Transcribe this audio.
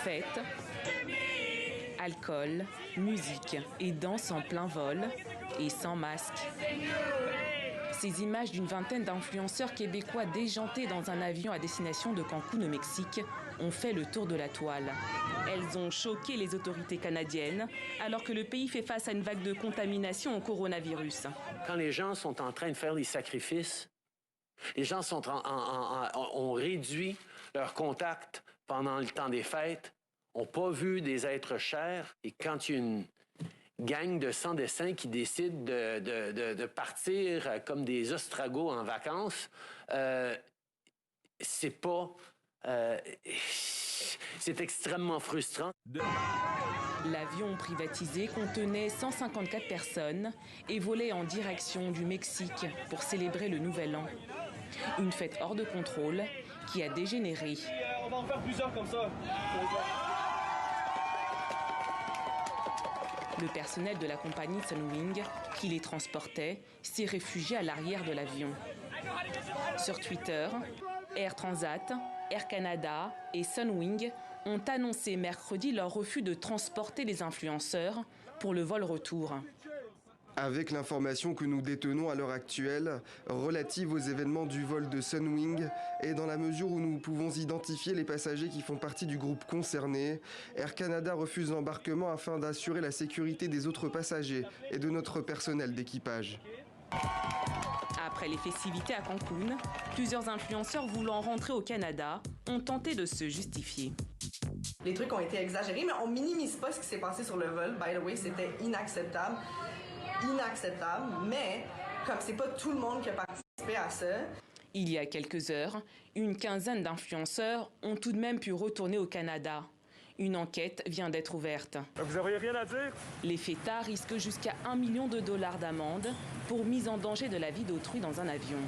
Fêtes, alcool, musique et danse en plein vol et sans masque. Ces images d'une vingtaine d'influenceurs québécois déjantés dans un avion à destination de Cancun au Mexique ont fait le tour de la toile. Elles ont choqué les autorités canadiennes alors que le pays fait face à une vague de contamination au coronavirus. Quand les gens sont en train de faire des sacrifices, les gens ont réduit leur contact pendant le temps des fêtes, n'ont pas vu des êtres chers. Et quand il y a une gang de sans-dessin qui décide de partir comme des ostragos en vacances, c'est extrêmement frustrant. L'avion privatisé contenait 154 personnes et volait en direction du Mexique pour célébrer le Nouvel An. Une fête hors de contrôle qui a dégénéré. On va en faire plusieurs comme ça. Le personnel de la compagnie Sunwing, qui les transportait, s'est réfugié à l'arrière de l'avion. Sur Twitter, Air Transat, Air Canada et Sunwing ont annoncé mercredi leur refus de transporter les influenceurs pour le vol retour. Avec l'information que nous détenons à l'heure actuelle relative aux événements du vol de Sunwing et dans la mesure où nous pouvons identifier les passagers qui font partie du groupe concerné, Air Canada refuse l'embarquement afin d'assurer la sécurité des autres passagers et de notre personnel d'équipage. Après les festivités à Cancun, plusieurs influenceurs voulant rentrer au Canada ont tenté de se justifier. Les trucs ont été exagérés, mais on minimise pas ce qui s'est passé sur le vol. By the way, c'était inacceptable, mais comme c'est pas tout le monde qui a participé à ça. Il y a quelques heures, une quinzaine d'influenceurs ont tout de même pu retourner au Canada. Une enquête vient d'être ouverte. Vous n'auriez rien à dire? Les fêtards risquent jusqu'à $1 million d'amende pour mise en danger de la vie d'autrui dans un avion.